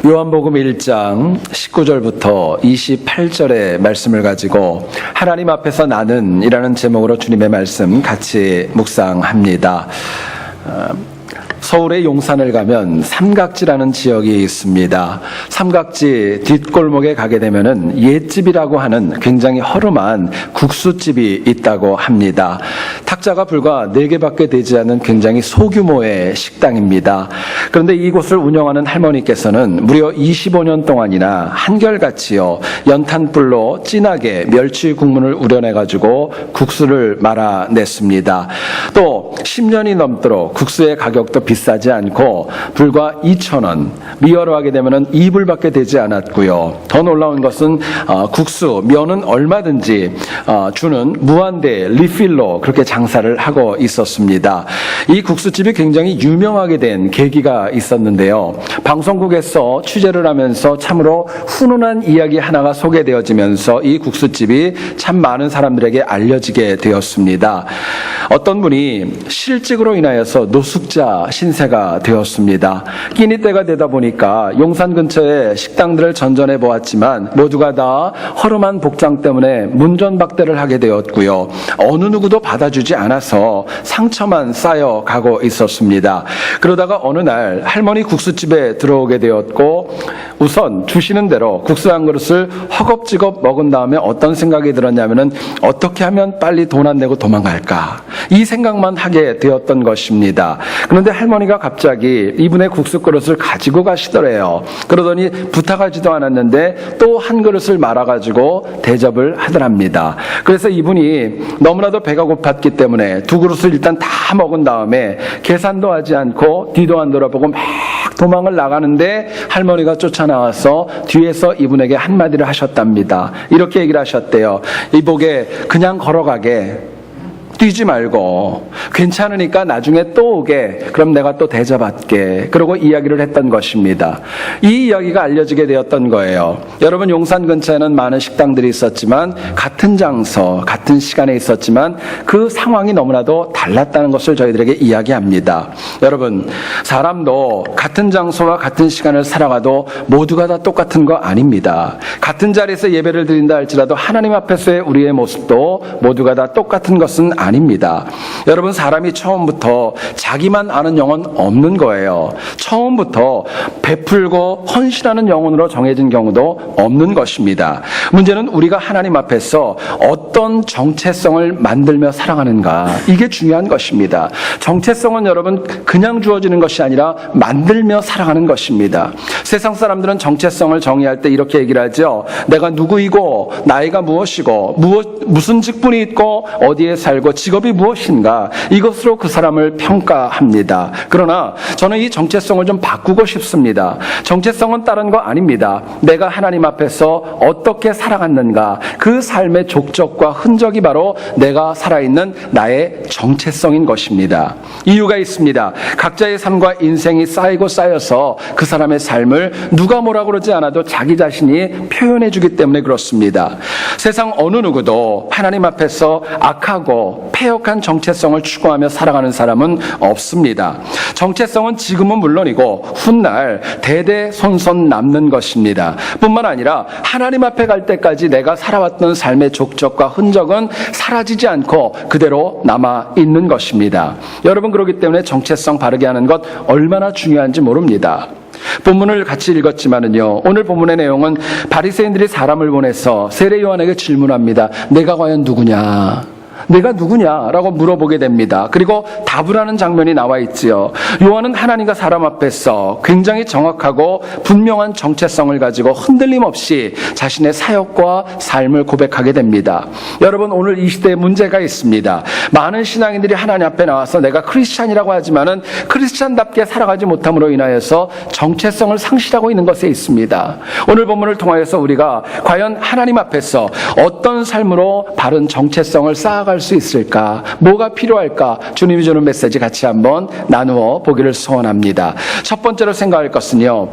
요한복음 1장 19절부터 28절의 말씀을 가지고 하나님 앞에서 나는 이라는 제목으로 주님의 말씀 같이 묵상합니다. 서울의 용산을 가면 삼각지라는 지역이 있습니다. 삼각지 뒷골목에 가게 되면은 옛집이라고 하는 굉장히 허름한 국수집이 있다고 합니다. 탁자가 불과 4개밖에 되지 않는 굉장히 소규모의 식당입니다. 그런데 이곳을 운영하는 할머니께서는 무려 25년 동안이나 한결같이요 연탄불로 진하게 멸치 국물을 우려내가지고 국수를 말아냈습니다. 또 10년이 넘도록 국수의 가격도 비싸지 않고 불과 2,000원, 미화로 하게 되면 2불밖에 되지 않았고요. 더 놀라운 것은 국수, 면은 얼마든지 주는 무한대 리필로 그렇게 장사를 하고 있었습니다. 이 국수집이 굉장히 유명하게 된 계기가 있었는데요. 방송국에서 취재를 하면서 참으로 훈훈한 이야기 하나가 소개되어지면서 이 국수집이 참 많은 사람들에게 알려지게 되었습니다. 어떤 분이 실직으로 인하여서 노숙자 신세가 되었습니다. 끼니 때가 되다 보니까 용산 근처에 식당들을 전전해 보았지만 모두가 다 허름한 복장 때문에 문전박대를 하게 되었고요. 어느 누구도 받아주지 않아서 상처만 쌓여가고 있었습니다. 그러다가 어느 날 할머니 국수집에 들어오게 되었고 우선 주시는 대로 국수 한 그릇을 허겁지겁 먹은 다음에 어떤 생각이 들었냐면은 어떻게 하면 빨리 돈 안 내고 도망갈까? 이 생각만 하게 되었던 것입니다. 그런데 할머니가 갑자기 이분의 국수 그릇을 가지고 가시더래요. 그러더니 부탁하지도 않았는데 또 한 그릇을 말아가지고 대접을 하더랍니다. 그래서 이분이 너무나도 배가 고팠기 때문에 2그릇을 일단 다 먹은 다음에 계산도 하지 않고 뒤도 안 돌아보고 막 도망을 나가는데 할머니가 쫓아나와서 뒤에서 이분에게 한마디를 하셨답니다. 이렇게 얘기를 하셨대요. 이복에 그냥 걸어가게. 뛰지 말고 괜찮으니까 나중에 또 오게. 그럼 내가 또 대접할게. 그러고 이야기를 했던 것입니다. 이 이야기가 알려지게 되었던 거예요. 여러분 용산 근처에는 많은 식당들이 있었지만 같은 장소, 같은 시간에 있었지만 그 상황이 너무나도 달랐다는 것을 저희들에게 이야기합니다. 여러분 사람도 같은 장소와 같은 시간을 살아가도 모두가 다 똑같은 거 아닙니다. 같은 자리에서 예배를 드린다 할지라도 하나님 앞에서의 우리의 모습도 모두가 다 똑같은 것은 아닙니다. 여러분 사람이 처음부터 자기만 아는 영은 없는 거예요. 처음부터 베풀고 헌신하는 영혼으로 정해진 경우도 없는 것입니다. 문제는 우리가 하나님 앞에서 어떤 정체성을 만들며 살아가는가, 이게 중요한 것입니다. 정체성은 여러분 그냥 주어지는 것이 아니라 만들며 살아가는 것입니다. 세상 사람들은 정체성을 정의할 때 이렇게 얘기를 하죠. 내가 누구이고 나이가 무엇이고 무슨 직분이 있고 어디에 살고 직업이 무엇인가, 이것으로 그 사람을 평가합니다. 그러나 저는 이 정체성을 좀 바꾸고 싶습니다. 정체성은 다른 거 아닙니다. 내가 하나님 앞에서 어떻게 살아갔는가, 그 삶의 족적과 흔적이 바로 내가 살아있는 나의 정체성인 것입니다. 이유가 있습니다. 각자의 삶과 인생이 쌓이고 쌓여서 그 사람의 삶을 누가 뭐라 그러지 않아도 자기 자신이 표현해 주기 때문에 그렇습니다. 세상 어느 누구도 하나님 앞에서 악하고 폐역한 정체성을 추구하며 살아가는 사람은 없습니다. 정체성은 지금은 물론이고 훗날 대대손손 남는 것입니다. 뿐만 아니라 하나님 앞에 갈 때까지 내가 살아왔던 삶의 족적과 흔적은 사라지지 않고 그대로 남아 있는 것입니다. 여러분 그렇기 때문에 정체성 바르게 하는 것 얼마나 중요한지 모릅니다. 본문을 같이 읽었지만은요, 오늘 본문의 내용은 바리새인들이 사람을 보내서 세례 요한에게 질문합니다. 내가 과연 누구냐? 내가 누구냐라고 물어보게 됩니다. 그리고 답을 하는 장면이 나와 있지요. 요한은 하나님과 사람 앞에서 굉장히 정확하고 분명한 정체성을 가지고 흔들림 없이 자신의 사역과 삶을 고백하게 됩니다. 여러분 오늘 이 시대에 문제가 있습니다. 많은 신앙인들이 하나님 앞에 나와서 내가 크리스찬이라고 하지만은 크리스찬답게 살아가지 못함으로 인하여서 정체성을 상실하고 있는 것에 있습니다. 오늘 본문을 통하여서 우리가 과연 하나님 앞에서 어떤 삶으로 바른 정체성을 쌓아갈 수 있을까? 뭐가 필요할까? 주님이 주는 메시지 같이 한번 나누어 보기를 소원합니다. 첫 번째로 생각할 것은요,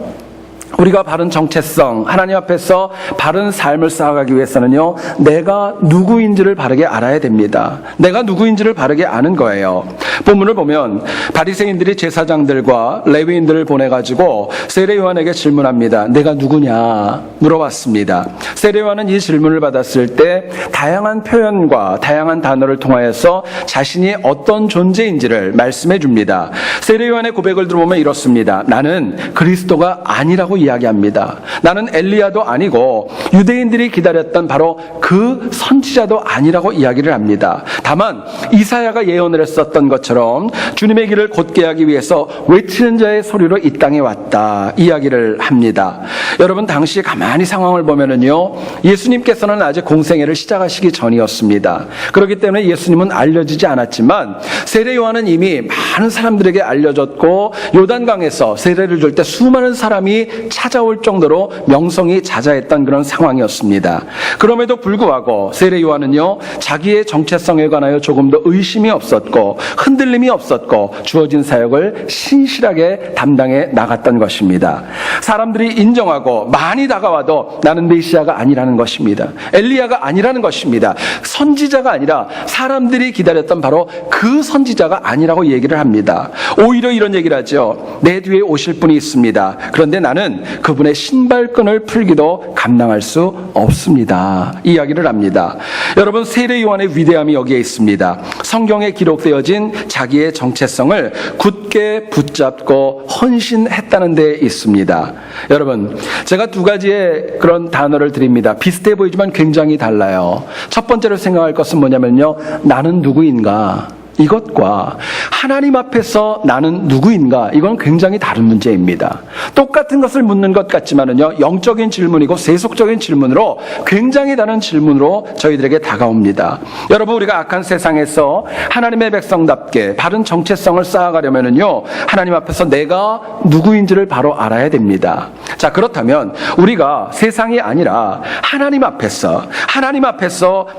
우리가 바른 정체성, 하나님 앞에서 바른 삶을 쌓아가기 위해서는요, 내가 누구인지를 바르게 알아야 됩니다. 내가 누구인지를 바르게 아는 거예요. 본문을 보면 바리새인들이 제사장들과 레위인들을 보내가지고 세례 요한에게 질문합니다. 내가 누구냐 물어봤습니다. 세례 요한은 이 질문을 받았을 때 다양한 표현과 다양한 단어를 통하여서 자신이 어떤 존재인지를 말씀해 줍니다. 세례 요한의 고백을 들어보면 이렇습니다. 나는 그리스도가 아니라고 이야기합니다. 나는 엘리야도 아니고 유대인들이 기다렸던 바로 그 선지자도 아니라고 이야기를 합니다. 다만 이사야가 예언을 했었던 것처럼 주님의 길을 곧게 하기 위해서 외치는 자의 소리로 이 땅에 왔다 이야기를 합니다. 여러분, 당시 가만히 상황을 보면은요, 예수님께서는 아직 공생애를 시작하시기 전이었습니다. 그렇기 때문에 예수님은 알려지지 않았지만 세례 요한은 이미 많은 사람들에게 알려졌고 요단강에서 세례를 줄 때 수많은 사람이 찾아올 정도로 명성이 자자했던 그런 상황이었습니다. 그럼에도 불구하고 세례 요한은요, 자기의 정체성에 관하여 조금도 의심이 없었고 흔들림이 없었고 주어진 사역을 신실하게 담당해 나갔던 것입니다. 사람들이 인정하고 많이 다가와도 나는 메시아가 아니라는 것입니다. 엘리야가 아니라는 것입니다. 선지자가 아니라 사람들이 기다렸던 바로 그 선지자가 아니라고 얘기를 합니다. 오히려 이런 얘기를 하죠. 내 뒤에 오실 분이 있습니다. 그런데 나는 그분의 신발끈을 풀기도 감당할 수 없습니다. 이야기를 합니다. 여러분, 세례 요한의 위대함이 여기에 있습니다. 성경에 기록되어진 자기의 정체성을 굳게 붙잡고 헌신했다는 데 있습니다. 여러분, 제가 두 가지의 그런 단어를 드립니다. 비슷해 보이지만 굉장히 달라요. 첫 번째로 생각할 것은 뭐냐면요, 나는 누구인가? 이것과 하나님 앞에서 나는 누구인가, 이건 굉장히 다른 문제입니다. 똑같은 것을 묻는 것 같지만은요, 영적인 질문이고 세속적인 질문으로 굉장히 다른 질문으로 저희들에게 다가옵니다. 여러분, 우리가 악한 세상에서 하나님의 백성답게 바른 정체성을 쌓아가려면은요, 하나님 앞에서 내가 누구인지를 바로 알아야 됩니다. 자, 그렇다면 우리가 세상이 아니라 하나님 앞에서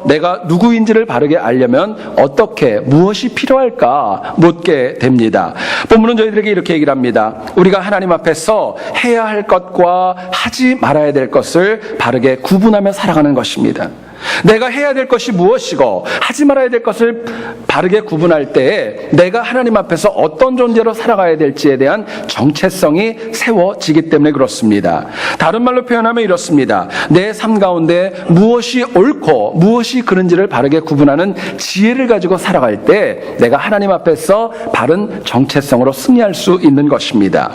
내가 누구인지를 바르게 알려면 어떻게, 무엇이 필요할까 묻게 됩니다. 본문은 저희들에게 이렇게 얘기를 합니다. 우리가 하나님 앞에서 해야 할 것과 하지 말아야 될 것을 바르게 구분하며 살아가는 것입니다. 내가 해야 될 것이 무엇이고 하지 말아야 될 것을 바르게 구분할 때에 내가 하나님 앞에서 어떤 존재로 살아가야 될지에 대한 정체성이 세워지기 때문에 그렇습니다. 다른 말로 표현하면 이렇습니다. 내 삶 가운데 무엇이 옳고 무엇이 그른지를 바르게 구분하는 지혜를 가지고 살아갈 때 내가 하나님 앞에서 바른 정체성으로 승리할 수 있는 것입니다.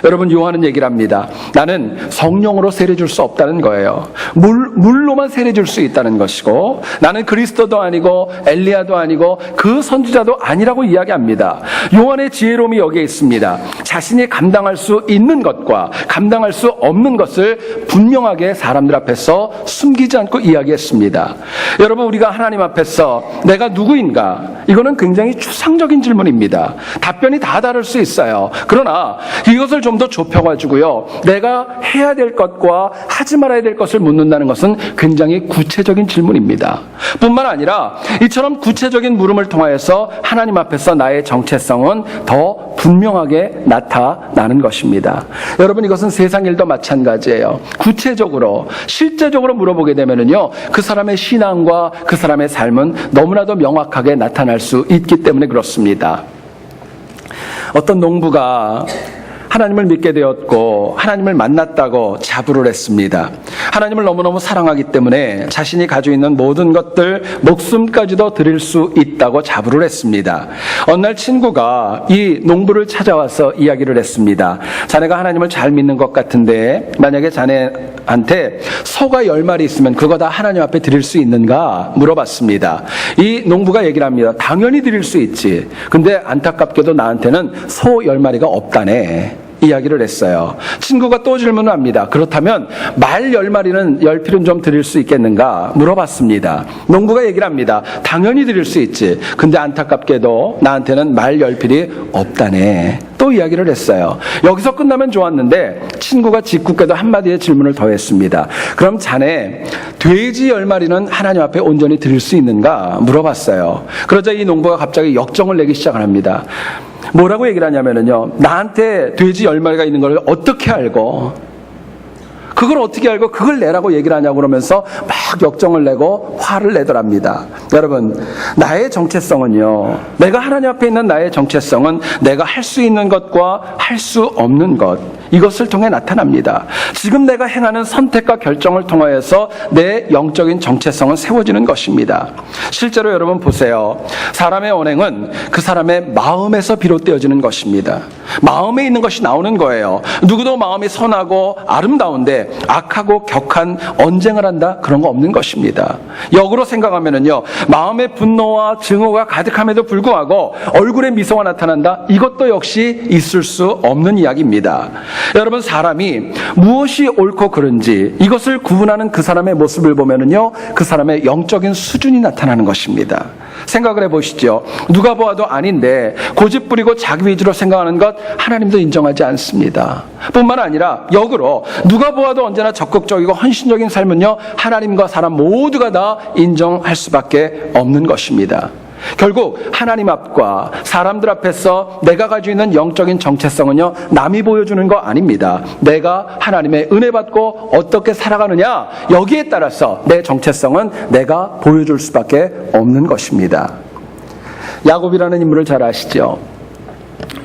여러분, 요한은 얘기를 합니다. 나는 성령으로 세례 줄 수 없다는 거예요. 물로만 세례 줄 수 있다는 것이고, 나는 그리스도도 아니고 엘리야도 아니고 그 선지자도 아니라고 이야기합니다. 요한의 지혜로움이 여기에 있습니다. 자신이 감당할 수 있는 것과 감당할 수 없는 것을 분명하게 사람들 앞에서 숨기지 않고 이야기했습니다. 여러분, 우리가 하나님 앞에서 내가 누구인가, 이거는 굉장히 추상적인 질문입니다. 답변이 다 다를 수 있어요. 그러나 이것을 좀 더 좁혀가지고요, 내가 해야 될 것과 하지 말아야 될 것을 묻는다는 것은 굉장히 구체적인 질문입니다. 뿐만 아니라 이처럼 구체적인 물음을 통하여서 하나님 앞에서 나의 정체성은 더 분명하게 나타나는 것입니다. 여러분, 이것은 세상 일도 마찬가지예요. 구체적으로 실제적으로 물어보게 되면은요, 그 사람의 신앙과 그 사람의 삶은 너무나도 명확하게 나타날 수 있기 때문에 그렇습니다. 어떤 농부가 하나님을 믿게 되었고 하나님을 만났다고 자부를 했습니다. 하나님을 너무너무 사랑하기 때문에 자신이 가지고 있는 모든 것들, 목숨까지도 드릴 수 있다고 자부를 했습니다. 어느 날 친구가 이 농부를 찾아와서 이야기를 했습니다. 자네가 하나님을 잘 믿는 것 같은데 만약에 자네한테 소가 10마리 있으면 그거 다 하나님 앞에 드릴 수 있는가 물어봤습니다. 이 농부가 얘기를 합니다. 당연히 드릴 수 있지. 근데 안타깝게도 나한테는 소 10마리가 없다네. 이야기를 했어요. 친구가 또 질문을 합니다. 그렇다면 말 10마리는 10필은 좀 드릴 수 있겠는가 물어봤습니다. 농부가 얘기를 합니다. 당연히 드릴 수 있지. 근데 안타깝게도 나한테는 말 10필이 없다네. 또 이야기를 했어요. 여기서 끝나면 좋았는데 친구가 짓궂게도 한마디의 질문을 더 했습니다. 그럼 자네 돼지 10마리는 하나님 앞에 온전히 드릴 수 있는가 물어봤어요. 그러자 이 농부가 갑자기 역정을 내기 시작을 합니다. 뭐라고 얘기를 하냐면요, 나한테 돼지 10마리가 있는 걸 어떻게 알고 그걸 어떻게 알고 그걸 내라고 얘기를 하냐고 그러면서 막 역정을 내고 화를 내더랍니다. 여러분, 나의 정체성은요, 내가 하나님 앞에 있는 나의 정체성은 내가 할 수 있는 것과 할 수 없는 것, 이것을 통해 나타납니다. 지금 내가 행하는 선택과 결정을 통하여서 내 영적인 정체성은 세워지는 것입니다. 실제로 여러분 보세요. 사람의 언행은 그 사람의 마음에서 비롯되어지는 것입니다. 마음에 있는 것이 나오는 거예요. 누구도 마음이 선하고 아름다운데 악하고 격한 언쟁을 한다? 그런 거 없는 것입니다. 역으로 생각하면은요, 마음의 분노와 증오가 가득함에도 불구하고 얼굴에 미소가 나타난다? 이것도 역시 있을 수 없는 이야기입니다. 여러분, 사람이 무엇이 옳고 그른지 이것을 구분하는 그 사람의 모습을 보면은요, 그 사람의 영적인 수준이 나타나는 것입니다. 생각을 해보시죠. 누가 보아도 아닌데 고집부리고 자기 위주로 생각하는 것 하나님도 인정하지 않습니다. 뿐만 아니라 역으로 누가 보아도 언제나 적극적이고 헌신적인 삶은요, 하나님과 사람 모두가 다 인정할 수밖에 없는 것입니다. 결국 하나님 앞과 사람들 앞에서 내가 가지고 있는 영적인 정체성은요, 남이 보여주는 거 아닙니다. 내가 하나님의 은혜 받고 어떻게 살아가느냐, 여기에 따라서 내 정체성은 내가 보여줄 수밖에 없는 것입니다. 야곱이라는 인물을 잘 아시죠?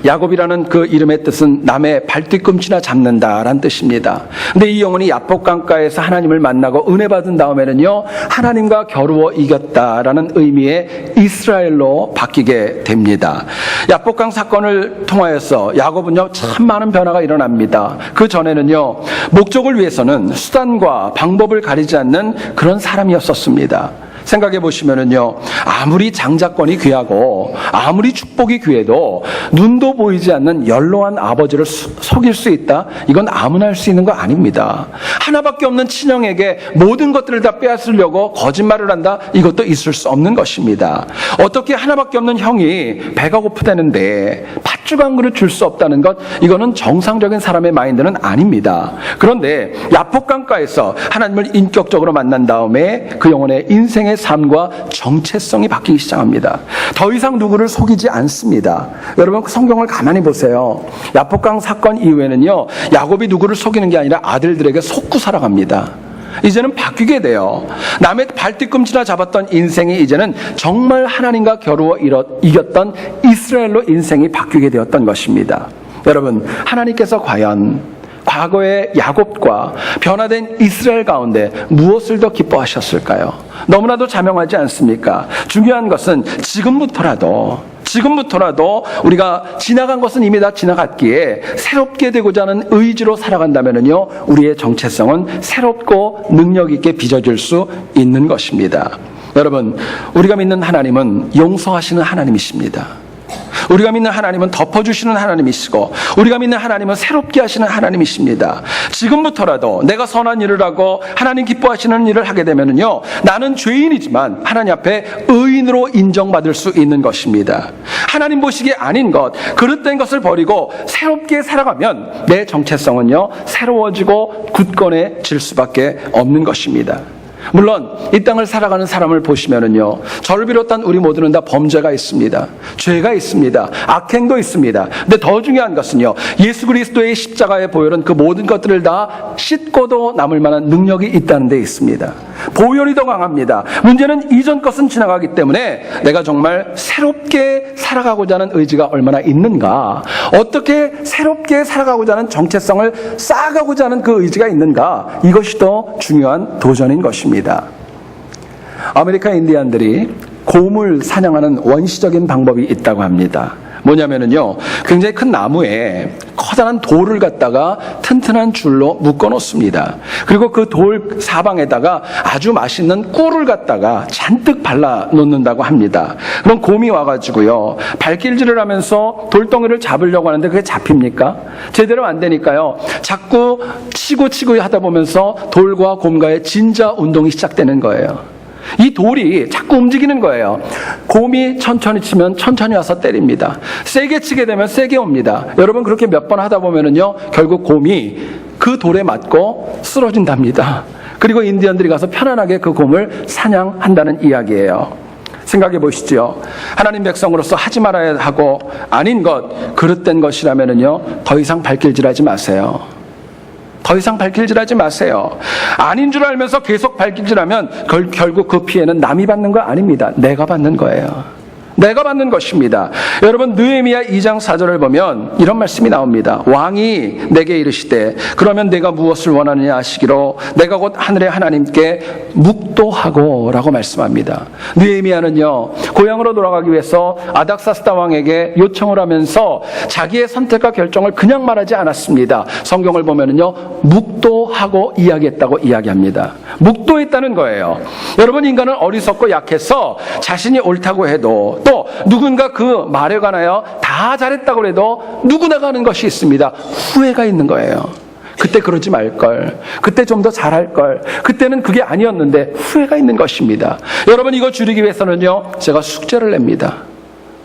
야곱이라는 그 이름의 뜻은 남의 발뒤꿈치나 잡는다라는 뜻입니다. 근데 이 영혼이 야복강가에서 하나님을 만나고 은혜 받은 다음에는요, 하나님과 겨루어 이겼다라는 의미의 이스라엘로 바뀌게 됩니다. 야복강 사건을 통하여서 야곱은요, 참 많은 변화가 일어납니다. 그 전에는요, 목적을 위해서는 수단과 방법을 가리지 않는 그런 사람이었었습니다. 생각해 보시면은요, 아무리 장자권이 귀하고 아무리 축복이 귀해도 눈도 보이지 않는 연로한 아버지를 속일 수 있다? 이건 아무나 할 수 있는 거 아닙니다. 하나밖에 없는 친형에게 모든 것들을 다 빼앗으려고 거짓말을 한다? 이것도 있을 수 없는 것입니다. 어떻게 하나밖에 없는 형이 배가 고프다는데 팥죽 한 그릇 줄 수 없다는 것, 이거는 정상적인 사람의 마인드는 아닙니다. 그런데 야복강가에서 하나님을 인격적으로 만난 다음에 그 영혼의 인생의 삶과 정체성이 바뀌기 시작합니다. 더 이상 누구를 속이지 않습니다. 여러분, 그 성경을 가만히 보세요. 야복강 사건 이후에는요, 야곱이 누구를 속이는 게 아니라 아들들에게 속고 살아갑니다. 이제는 바뀌게 돼요. 남의 발뒤꿈치나 잡았던 인생이 이제는 정말 하나님과 겨루어 이겼던 이스라엘로 인생이 바뀌게 되었던 것입니다. 여러분, 하나님께서 과연 과거의 야곱과 변화된 이스라엘 가운데 무엇을 더 기뻐하셨을까요? 너무나도 자명하지 않습니까? 중요한 것은 지금부터라도 우리가 지나간 것은 이미 다 지나갔기에 새롭게 되고자 하는 의지로 살아간다면요, 우리의 정체성은 새롭고 능력 있게 빚어질 수 있는 것입니다. 여러분, 우리가 믿는 하나님은 용서하시는 하나님이십니다. 우리가 믿는 하나님은 덮어주시는 하나님이시고, 우리가 믿는 하나님은 새롭게 하시는 하나님이십니다. 지금부터라도 내가 선한 일을 하고 하나님 기뻐하시는 일을 하게 되면요, 나는 죄인이지만 하나님 앞에 의인으로 인정받을 수 있는 것입니다. 하나님 보시기에 아닌 것, 그릇된 것을 버리고 새롭게 살아가면 내 정체성은요, 새로워지고 굳건해질 수밖에 없는 것입니다. 물론 이 땅을 살아가는 사람을 보시면은요, 저를 비롯한 우리 모두는 다 범죄가 있습니다. 죄가 있습니다. 악행도 있습니다. 근데 더 중요한 것은요, 예수 그리스도의 십자가의 보혈은 그 모든 것들을 다 씻고도 남을 만한 능력이 있다는 데 있습니다. 보혈이 더 강합니다. 문제는 이전 것은 지나가기 때문에 내가 정말 새롭게 살아가고자 하는 의지가 얼마나 있는가, 어떻게 새롭게 살아가고자 하는 정체성을 쌓아가고자 하는 그 의지가 있는가, 이것이 더 중요한 도전인 것입니다. 아메리카 인디안들이 곰을 사냥하는 원시적인 방법이 있다고 합니다. 뭐냐면은요, 굉장히 큰 나무에 커다란 돌을 갖다가 튼튼한 줄로 묶어 놓습니다. 그리고 그 돌 사방에다가 아주 맛있는 꿀을 갖다가 잔뜩 발라 놓는다고 합니다. 그럼 곰이 와가지고요, 발길질을 하면서 돌덩이를 잡으려고 하는데 그게 잡힙니까? 제대로 안 되니까요, 자꾸 치고 하다 보면서 돌과 곰과의 진자 운동이 시작되는 거예요. 이 돌이 자꾸 움직이는 거예요. 곰이 천천히 치면 천천히 와서 때립니다. 세게 치게 되면 세게 옵니다. 여러분, 그렇게 몇 번 하다 보면은요, 결국 곰이 그 돌에 맞고 쓰러진답니다. 그리고 인디언들이 가서 편안하게 그 곰을 사냥한다는 이야기예요. 생각해 보시죠. 하나님 백성으로서 하지 말아야 하고 아닌 것, 그릇된 것이라면은요, 더 이상 발길질하지 마세요. 더 이상 발길질하지 마세요. 아닌 줄 알면서 계속 발길질하면 결국 그 피해는 남이 받는 거 아닙니다. 내가 받는 거예요. 내가 받는 것입니다. 여러분, 느헤미야 2장 4절을 보면 이런 말씀이 나옵니다. 왕이 내게 이르시되 그러면 내가 무엇을 원하느냐 하시기로 내가 곧 하늘의 하나님께 묵도하고 라고 말씀합니다. 느헤미야는요, 고향으로 돌아가기 위해서 아닥사스다 왕에게 요청을 하면서 자기의 선택과 결정을 그냥 말하지 않았습니다. 성경을 보면은요, 묵도하고 이야기했다고 이야기합니다. 묵도했다는 거예요. 여러분, 인간은 어리석고 약해서 자신이 옳다고 해도 또 누군가 그 말에 관하여 다 잘했다고 해도 누구나가 하는 것이 있습니다. 후회가 있는 거예요. 그때 그러지 말걸, 그때 좀 더 잘할걸, 그때는 그게 아니었는데 후회가 있는 것입니다. 여러분, 이거 줄이기 위해서는요, 제가 숙제를 냅니다.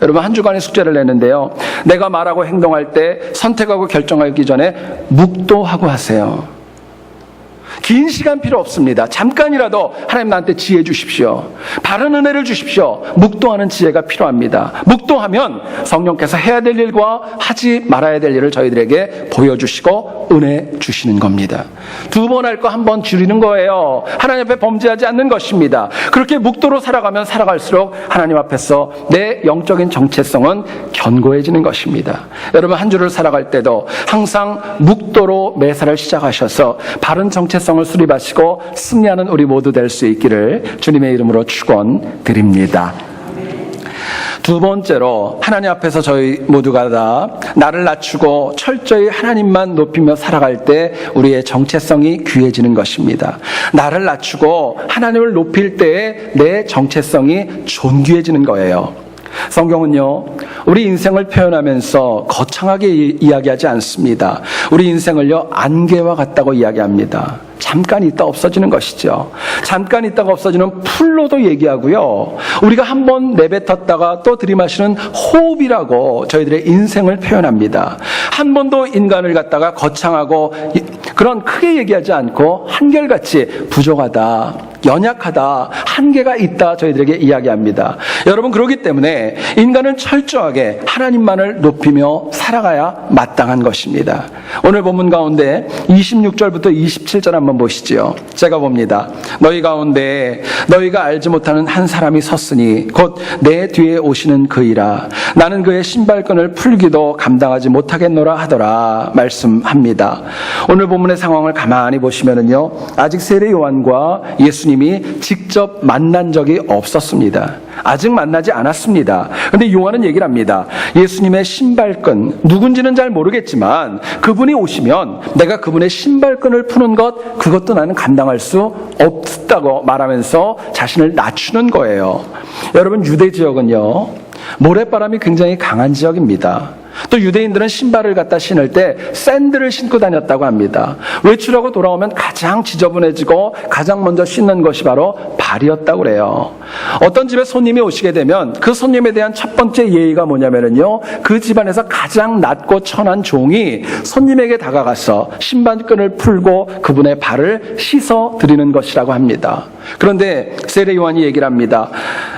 여러분, 한 주간의 숙제를 내는데요, 내가 말하고 행동할 때 선택하고 결정하기 전에 묵도하고 하세요. 긴 시간 필요 없습니다. 잠깐이라도 하나님 나한테 지혜 주십시오. 바른 은혜를 주십시오. 묵도하는 지혜가 필요합니다. 묵도하면 성령께서 해야 될 일과 하지 말아야 될 일을 저희들에게 보여주시고 은혜 주시는 겁니다. 2번 할 거 1번 줄이는 거예요. 하나님 앞에 범죄하지 않는 것입니다. 그렇게 묵도로 살아가면 살아갈수록 하나님 앞에서 내 영적인 정체성은 견고해지는 것입니다. 여러분, 한 주를 살아갈 때도 항상 묵도로 매사를 시작하셔서 바른 정체성을 수립하시고 승리하는 우리 모두 될 수 있기를 주님의 이름으로 축원드립니다. 2번째로, 하나님 앞에서 저희 모두가 다 나를 낮추고 철저히 하나님만 높이며 살아갈 때 우리의 정체성이 귀해지는 것입니다. 나를 낮추고 하나님을 높일 때에 내 정체성이 존귀해지는 거예요. 성경은요, 우리 인생을 표현하면서 거창하게 이야기하지 않습니다. 우리 인생을요, 안개와 같다고 이야기합니다. 잠깐 있다 없어지는 것이죠. 잠깐 있다가 없어지는 풀로도 얘기하고요, 우리가 한번 내뱉었다가 또 들이마시는 호흡이라고 저희들의 인생을 표현합니다. 한 번도 인간을 갖다가 거창하고 그런 크게 얘기하지 않고 한결같이 부족하다, 연약하다, 한계가 있다 저희들에게 이야기합니다. 여러분, 그렇기 때문에 인간은 철저하게 하나님만을 높이며 살아가야 마땅한 것입니다. 오늘 본문 가운데 26절부터 27절 한번 보시죠. 제가 봅니다. 너희 가운데 너희가 알지 못하는 한 사람이 섰으니 곧 내 뒤에 오시는 그이라. 나는 그의 신발끈을 풀기도 감당하지 못하겠노라 하더라 말씀합니다. 오늘 본문의 상황을 가만히 보시면은요, 아직 세례 요한과 예수님이 직접 만난 적이 없었습니다. 아직 만나지 않았습니다. 그런데 요한은 얘기를 합니다. 예수님의 신발끈, 누군지는 잘 모르겠지만 그분이 오시면 내가 그분의 신발끈을 푸는 것, 그것도 나는 감당할 수 없다고 말하면서 자신을 낮추는 거예요. 여러분, 유대 지역은요, 모래바람이 굉장히 강한 지역입니다. 또 유대인들은 신발을 갖다 신을 때 샌들을 신고 다녔다고 합니다. 외출하고 돌아오면 가장 지저분해지고 가장 먼저 씻는 것이 바로 발이었다고 그래요. 어떤 집에 손님이 오시게 되면 그 손님에 대한 첫 번째 예의가 뭐냐면요, 그 집안에서 가장 낮고 천한 종이 손님에게 다가가서 신발끈을 풀고 그분의 발을 씻어 드리는 것이라고 합니다. 그런데 세례 요한이 얘기를 합니다.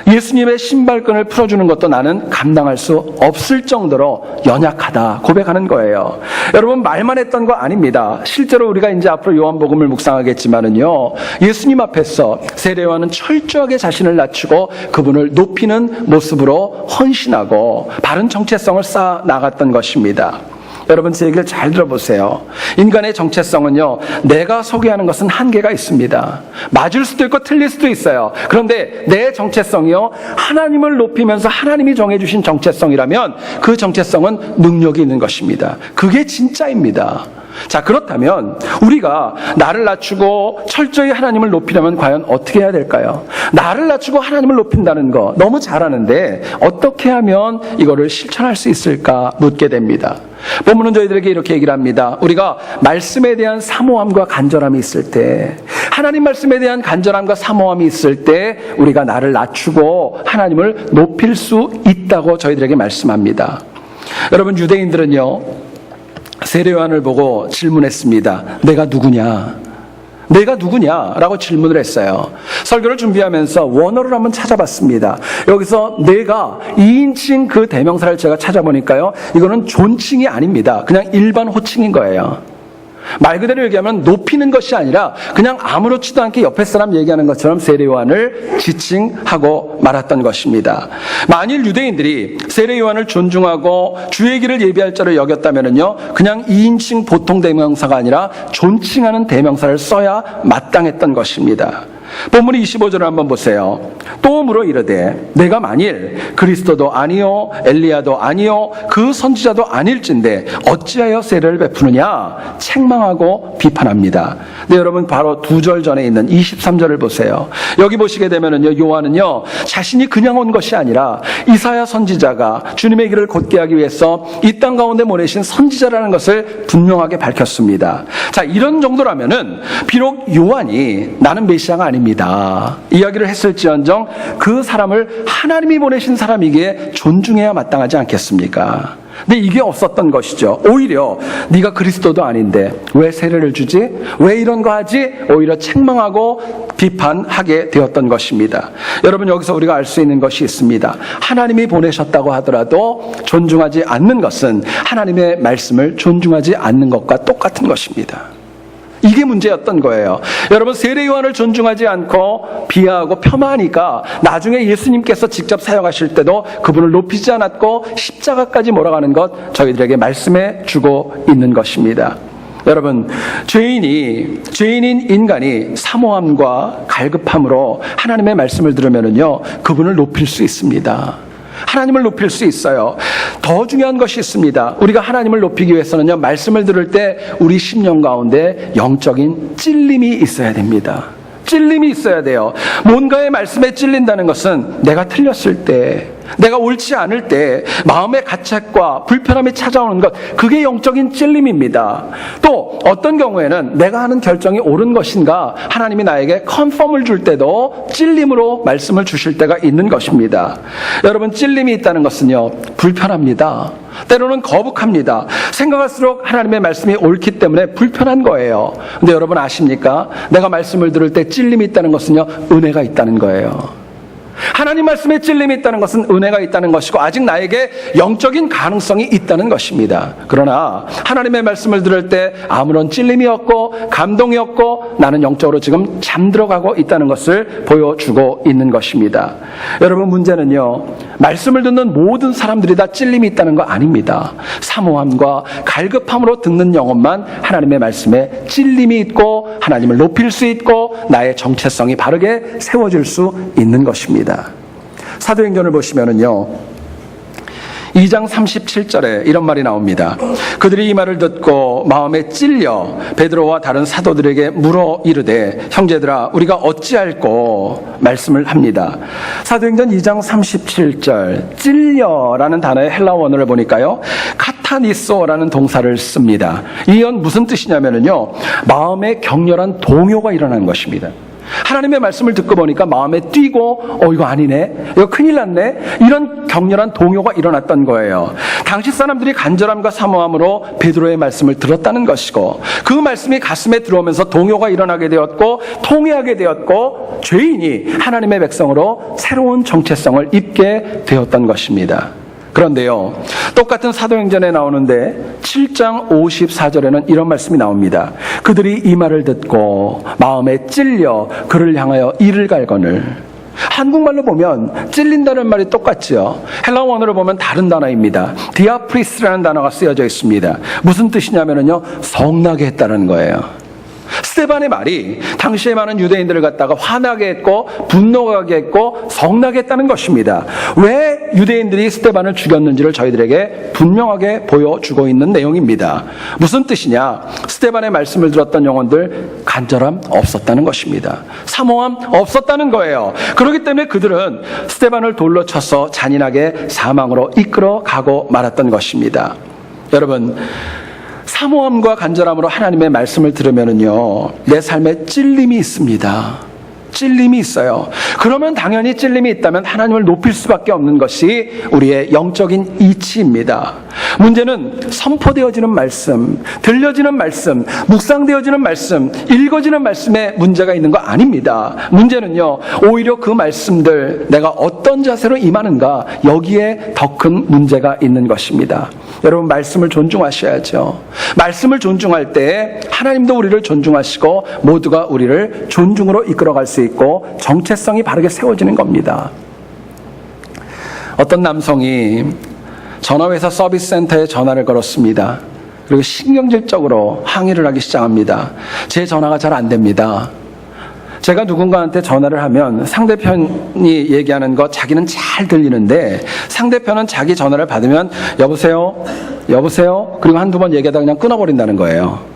예수님의 신발끈을 풀어주는 것도 나는 감당할 수 없을 정도로 연약하다 고백하는 거예요. 여러분, 말만 했던 거 아닙니다. 실제로 우리가 이제 앞으로 요한복음을 묵상하겠지만은요, 예수님 앞에서 세례 요한은 철저하게 자신을 낮추고 그분을 높이는 모습으로 헌신하고 바른 정체성을 쌓아 나갔던 것입니다. 여러분, 제 얘기를 잘 들어보세요. 인간의 정체성은요, 내가 소개하는 것은 한계가 있습니다. 맞을 수도 있고 틀릴 수도 있어요. 그런데 내 정체성이요, 하나님을 높이면서 하나님이 정해주신 정체성이라면 그 정체성은 능력이 있는 것입니다. 그게 진짜입니다. 자, 그렇다면 우리가 나를 낮추고 철저히 하나님을 높이려면 과연 어떻게 해야 될까요? 나를 낮추고 하나님을 높인다는 거 너무 잘하는데 어떻게 하면 이거를 실천할 수 있을까 묻게 됩니다. 본문은 저희들에게 이렇게 얘기를 합니다. 우리가 말씀에 대한 사모함과 간절함이 있을 때, 하나님 말씀에 대한 간절함과 사모함이 있을 때 우리가 나를 낮추고 하나님을 높일 수 있다고 저희들에게 말씀합니다. 여러분, 유대인들은요, 세례 요한을 보고 질문했습니다. 내가 누구냐? 내가 누구냐? 라고 질문을 했어요. 설교를 준비하면서 원어를 한번 찾아봤습니다. 여기서 내가 2인칭 그 대명사를 제가 찾아보니까요, 이거는 존칭이 아닙니다. 그냥 일반 호칭인 거예요. 말 그대로 얘기하면 높이는 것이 아니라 그냥 아무렇지도 않게 옆에 사람 얘기하는 것처럼 세례 요한을 지칭하고 말았던 것입니다. 만일 유대인들이 세례 요한을 존중하고 주의 길을 예비할 자로 여겼다면요, 그냥 2인칭 보통 대명사가 아니라 존칭하는 대명사를 써야 마땅했던 것입니다. 본문이 25절을 한번 보세요. 또 물어 이르되 내가 만일 그리스도도 아니요 엘리야도 아니요 그 선지자도 아닐진데 어찌하여 세례를 베푸느냐 책망하고 비판합니다. 네, 여러분 바로 2절 전에 있는 23절을 보세요. 여기 보시게 되면은요, 요한은요 자신이 그냥 온 것이 아니라 이사야 선지자가 주님의 길을 곧게 하기 위해서 이 땅 가운데 보내신 선지자라는 것을 분명하게 밝혔습니다. 자, 이런 정도라면은 비록 요한이 나는 메시아가 아닙니다 이야기를 했을지언정 그 사람을 하나님이 보내신 사람이기에 존중해야 마땅하지 않겠습니까? 근데 이게 없었던 것이죠. 오히려 네가 그리스도도 아닌데 왜 세례를 주지? 왜 이런 거 하지? 오히려 책망하고 비판하게 되었던 것입니다. 여러분, 여기서 우리가 알 수 있는 것이 있습니다. 하나님이 보내셨다고 하더라도 존중하지 않는 것은 하나님의 말씀을 존중하지 않는 것과 똑같은 것입니다. 이게 문제였던 거예요. 여러분, 세례 요한을 존중하지 않고 비하하고 폄하하니까 나중에 예수님께서 직접 사역하실 때도 그분을 높이지 않았고 십자가까지 몰아가는 것 저희들에게 말씀해 주고 있는 것입니다. 여러분, 죄인인 인간이 사모함과 갈급함으로 하나님의 말씀을 들으면요, 그분을 높일 수 있습니다. 하나님을 높일 수 있어요. 더 중요한 것이 있습니다. 우리가 하나님을 높이기 위해서는요, 말씀을 들을 때 우리 심령 가운데 영적인 찔림이 있어야 됩니다. 찔림이 있어야 돼요. 뭔가의 말씀에 찔린다는 것은 내가 틀렸을 때, 내가 옳지 않을 때 마음의 가책과 불편함이 찾아오는 것, 그게 영적인 찔림입니다. 또 어떤 경우에는 내가 하는 결정이 옳은 것인가 하나님이 나에게 컨펌을 줄 때도 찔림으로 말씀을 주실 때가 있는 것입니다. 여러분, 찔림이 있다는 것은요, 불편합니다. 때로는 거북합니다. 생각할수록 하나님의 말씀이 옳기 때문에 불편한 거예요. 근데 여러분 아십니까? 내가 말씀을 들을 때 찔림이 있다는 것은요, 은혜가 있다는 거예요. 하나님 말씀에 찔림이 있다는 것은 은혜가 있다는 것이고 아직 나에게 영적인 가능성이 있다는 것입니다. 그러나 하나님의 말씀을 들을 때 아무런 찔림이 없고 감동이 없고 나는 영적으로 지금 잠들어가고 있다는 것을 보여주고 있는 것입니다. 여러분, 문제는요, 말씀을 듣는 모든 사람들이 다 찔림이 있다는 거 아닙니다. 사모함과 갈급함으로 듣는 영혼만 하나님의 말씀에 찔림이 있고 하나님을 높일 수 있고 나의 정체성이 바르게 세워질 수 있는 것입니다. 사도행전을 보시면은요, 2장 37절에 이런 말이 나옵니다. 그들이 이 말을 듣고 마음에 찔려 베드로와 다른 사도들에게 물어 이르되 형제들아 우리가 어찌할꼬 말씀을 합니다. 사도행전 2장 37절 찔려라는 단어의 헬라 원어를 보니까요, 카타니소라는 동사를 씁니다. 이건 무슨 뜻이냐면요, 마음에 격렬한 동요가 일어나는 것입니다. 하나님의 말씀을 듣고 보니까 마음에 뛰고 이거 아니네, 이거 큰일 났네, 이런 격렬한 동요가 일어났던 거예요. 당시 사람들이 간절함과 사모함으로 베드로의 말씀을 들었다는 것이고 그 말씀이 가슴에 들어오면서 동요가 일어나게 되었고 통회하게 되었고 죄인이 하나님의 백성으로 새로운 정체성을 입게 되었던 것입니다. 그런데요, 똑같은 사도행전에 나오는데 7장 54절에는 이런 말씀이 나옵니다. 그들이 이 말을 듣고 마음에 찔려 그를 향하여 이를 갈거늘. 한국말로 보면 찔린다는 말이 똑같죠. 헬라 원어로 보면 다른 단어입니다. 디아프리스라는 단어가 쓰여져 있습니다. 무슨 뜻이냐면요, 성나게 했다는 거예요. 스데반의 말이 당시에 많은 유대인들을 갖다가 화나게 했고 분노하게 했고 성나게 했다는 것입니다. 왜 유대인들이 스데반을 죽였는지를 저희들에게 분명하게 보여주고 있는 내용입니다. 무슨 뜻이냐? 스데반의 말씀을 들었던 영혼들 간절함 없었다는 것입니다. 사모함 없었다는 거예요. 그렇기 때문에 그들은 스데반을 돌로 쳐서 잔인하게 사망으로 이끌어 가고 말았던 것입니다. 여러분, 사모함과 간절함으로 하나님의 말씀을 들으면요, 내 삶에 찔림이 있습니다. 찔림이 있어요. 그러면 당연히 찔림이 있다면 하나님을 높일 수밖에 없는 것이 우리의 영적인 이치입니다. 문제는 선포되어지는 말씀, 들려지는 말씀, 묵상되어지는 말씀, 읽어지는 말씀에 문제가 있는 거 아닙니다. 문제는요, 오히려 그 말씀들 내가 어떤 자세로 임하는가, 여기에 더 큰 문제가 있는 것입니다. 여러분, 말씀을 존중하셔야죠. 말씀을 존중할 때 하나님도 우리를 존중하시고 모두가 우리를 존중으로 이끌어갈 수 있고 정체성이 바르게 세워지는 겁니다. 어떤 남성이 전화회사 서비스 센터에 전화를 걸었습니다. 그리고 신경질적으로 항의를 하기 시작합니다. 제 전화가 잘 안 됩니다. 제가 누군가한테 전화를 하면 상대편이 얘기하는 거 자기는 잘 들리는데 상대편은 자기 전화를 받으면 여보세요? 여보세요? 그리고 한두 번 얘기하다 그냥 끊어버린다는 거예요.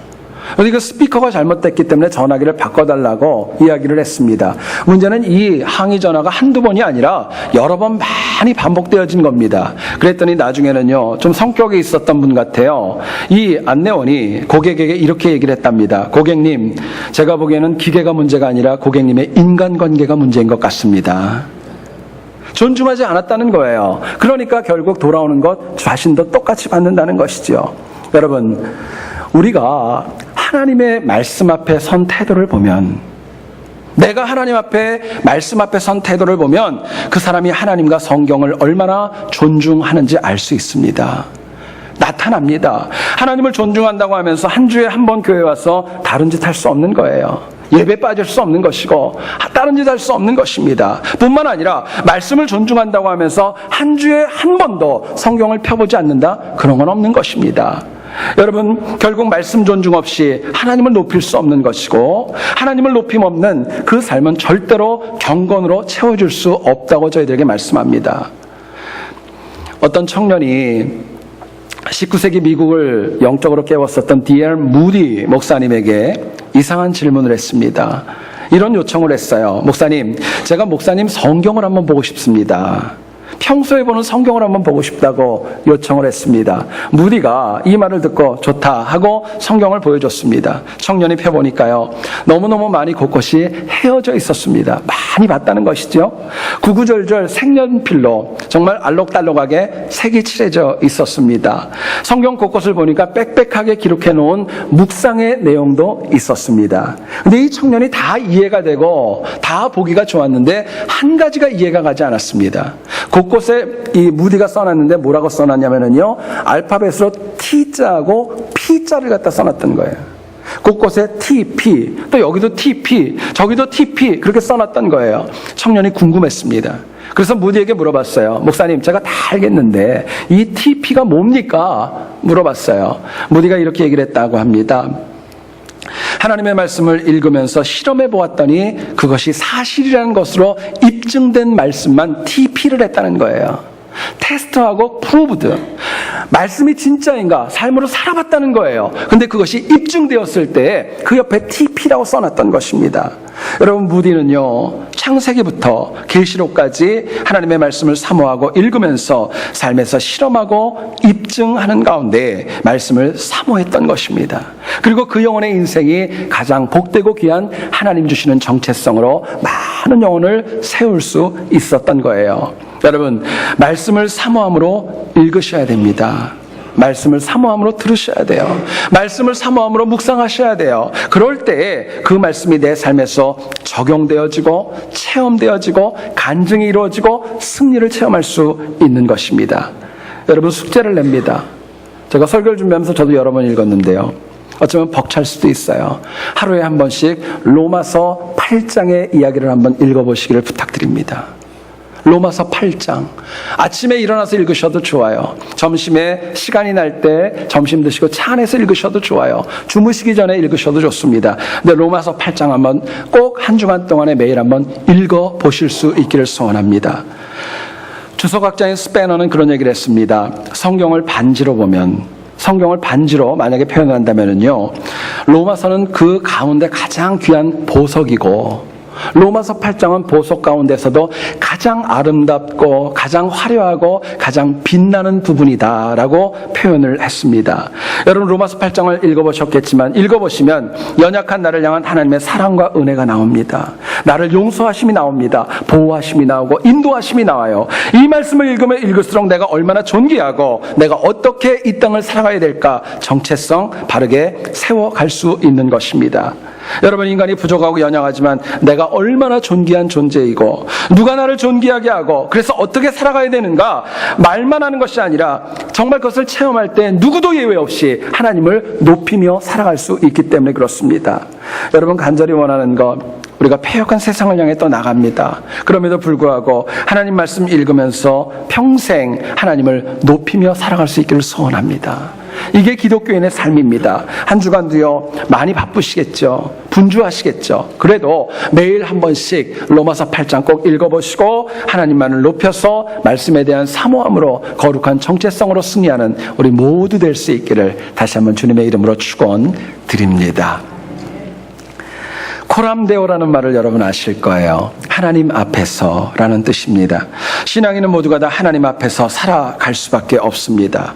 그런데 그 스피커가 잘못됐기 때문에 전화기를 바꿔달라고 이야기를 했습니다. 문제는 이 항의 전화가 한두 번이 아니라 여러 번 많이 반복되어진 겁니다. 그랬더니 나중에는요, 좀 성격이 있었던 분 같아요. 이 안내원이 고객에게 이렇게 얘기를 했답니다. 고객님, 제가 보기에는 기계가 문제가 아니라 고객님의 인간관계가 문제인 것 같습니다. 존중하지 않았다는 거예요. 그러니까 결국 돌아오는 것 자신도 똑같이 받는다는 것이죠. 여러분, 우리가 하나님의 말씀 앞에 선 태도를 보면, 내가 하나님 앞에 말씀 앞에 선 태도를 보면 그 사람이 하나님과 성경을 얼마나 존중하는지 알 수 있습니다. 나타납니다. 하나님을 존중한다고 하면서 한 주에 한 번 교회 와서 다른 짓 할 수 없는 거예요. 예배 빠질 수 없는 것이고 다른 짓 할 수 없는 것입니다. 뿐만 아니라 말씀을 존중한다고 하면서 한 주에 한 번도 성경을 펴보지 않는다? 그런 건 없는 것입니다. 여러분, 결국 말씀 존중 없이 하나님을 높일 수 없는 것이고 하나님을 높임 없는 그 삶은 절대로 경건으로 채워줄 수 없다고 저희들에게 말씀합니다. 어떤 청년이 19세기 미국을 영적으로 깨웠었던 D.L. 무디 목사님에게 이상한 질문을 했습니다. 이런 요청을 했어요. 목사님, 제가 목사님 성경을 한번 보고 싶습니다. 평소에 보는 성경을 한번 보고 싶다고 요청을 했습니다. 무디가 이 말을 듣고 좋다 하고 성경을 보여줬습니다. 청년이 펴보니까요, 너무너무 많이 곳곳이 헤어져 있었습니다. 많이 봤다는 것이죠. 구구절절 색연필로 정말 알록달록하게 색이 칠해져 있었습니다. 성경 곳곳을 보니까 빽빽하게 기록해 놓은 묵상의 내용도 있었습니다. 근데 이 청년이 다 이해가 되고 다 보기가 좋았는데 한 가지가 이해가 가지 않았습니다. 곳곳에 이 무디가 써놨는데 뭐라고 써놨냐면요, 알파벳으로 T자하고 P자를 갖다 써놨던 거예요. 곳곳에 TP, 또 여기도 TP, 저기도 TP 그렇게 써놨던 거예요. 청년이 궁금했습니다. 그래서 무디에게 물어봤어요. 목사님, 제가 다 알겠는데 이 TP가 뭡니까? 물어봤어요. 무디가 이렇게 얘기를 했다고 합니다. 하나님의 말씀을 읽으면서 실험해 보았더니 그것이 사실이라는 것으로 입증된 말씀만 TP를 했다는 거예요. 테스트하고 프로브드. 말씀이 진짜인가 삶으로 살아봤다는 거예요. 근데 그것이 입증되었을 때 그 옆에 TP라고 써놨던 것입니다. 여러분, 무디는요, 창세기부터 계시록까지 하나님의 말씀을 사모하고 읽으면서 삶에서 실험하고 입증하는 가운데 말씀을 사모했던 것입니다. 그리고 그 영혼의 인생이 가장 복되고 귀한 하나님 주시는 정체성으로 많은 영혼을 세울 수 있었던 거예요. 여러분, 말씀을 사모함으로 읽으셔야 됩니다. 말씀을 사모함으로 들으셔야 돼요. 말씀을 사모함으로 묵상하셔야 돼요. 그럴 때 그 말씀이 내 삶에서 적용되어지고 체험되어지고 간증이 이루어지고 승리를 체험할 수 있는 것입니다. 여러분, 숙제를 냅니다. 제가 설교를 준비하면서 저도 여러 번 읽었는데요, 어쩌면 벅찰 수도 있어요. 하루에 한 번씩 로마서 8장의 이야기를 한번 읽어보시기를 부탁드립니다. 로마서 8장. 아침에 일어나서 읽으셔도 좋아요. 점심에 시간이 날 때 점심 드시고 차 안에서 읽으셔도 좋아요. 주무시기 전에 읽으셔도 좋습니다. 근데 로마서 8장 한번 꼭 한 주간 동안에 매일 한번 읽어보실 수 있기를 소원합니다. 주석학자인 스패너는 그런 얘기를 했습니다. 성경을 반지로 보면, 성경을 반지로 만약에 표현한다면요, 로마서는 그 가운데 가장 귀한 보석이고 로마서 8장은 보석 가운데서도 가장 아름답고 가장 화려하고 가장 빛나는 부분이다라고 표현을 했습니다. 여러분 로마서 8장을 읽어보셨겠지만 읽어보시면 연약한 나를 향한 하나님의 사랑과 은혜가 나옵니다. 나를 용서하심이 나옵니다. 보호하심이 나오고 인도하심이 나와요. 이 말씀을 읽으면 읽을수록 내가 얼마나 존귀하고 내가 어떻게 이 땅을 살아가야 될까 정체성 바르게 세워갈 수 있는 것입니다. 여러분 인간이 부족하고 연약하지만 내가 얼마나 존귀한 존재이고 누가 나를 존귀하게 하고 그래서 어떻게 살아가야 되는가 말만 하는 것이 아니라 정말 그것을 체험할 때 누구도 예외 없이 하나님을 높이며 살아갈 수 있기 때문에 그렇습니다. 여러분 간절히 원하는 것 우리가 패역한 세상을 향해 또 나갑니다. 그럼에도 불구하고 하나님 말씀 읽으면서 평생 하나님을 높이며 살아갈 수 있기를 소원합니다. 이게 기독교인의 삶입니다. 한 주간도요 많이 바쁘시겠죠. 분주하시겠죠. 그래도 매일 한 번씩 로마서 8장 꼭 읽어보시고 하나님만을 높여서 말씀에 대한 사모함으로 거룩한 정체성으로 승리하는 우리 모두 될 수 있기를 다시 한번 주님의 이름으로 축원드립니다. 코람데오라는 말을 여러분 아실 거예요. 하나님 앞에서라는 뜻입니다. 신앙인은 모두가 다 하나님 앞에서 살아갈 수밖에 없습니다.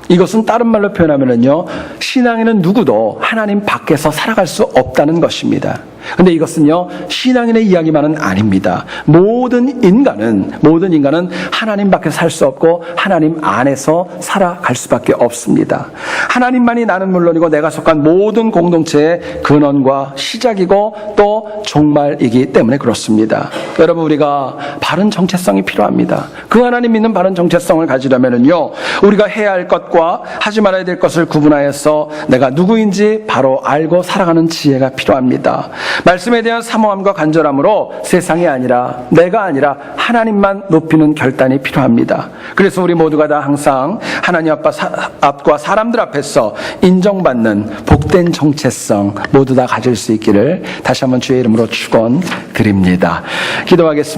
이것은 다른 말로 표현하면요, 신앙인은 누구도 하나님 밖에서 살아갈 수 없다는 것입니다. 근데 이것은요, 신앙인의 이야기만은 아닙니다. 모든 인간은 하나님 밖에 살 수 없고 하나님 안에서 살아갈 수밖에 없습니다. 하나님만이 나는 물론이고 내가 속한 모든 공동체의 근원과 시작이고 또 종말이기 때문에 그렇습니다. 여러분 우리가 바른 정체성이 필요합니다. 그 하나님 믿는 바른 정체성을 가지려면요, 우리가 해야 할 것과 하지 말아야 될 것을 구분하여서 내가 누구인지 바로 알고 살아가는 지혜가 필요합니다. 말씀에 대한 사모함과 간절함으로 세상이 아니라 내가 아니라 하나님만 높이는 결단이 필요합니다. 그래서 우리 모두가 다 항상 하나님 앞과 사람들 앞에서 인정받는 복된 정체성 모두 다 가질 수 있기를 다시 한번 주의 이름으로 축원드립니다. 기도하겠습니다.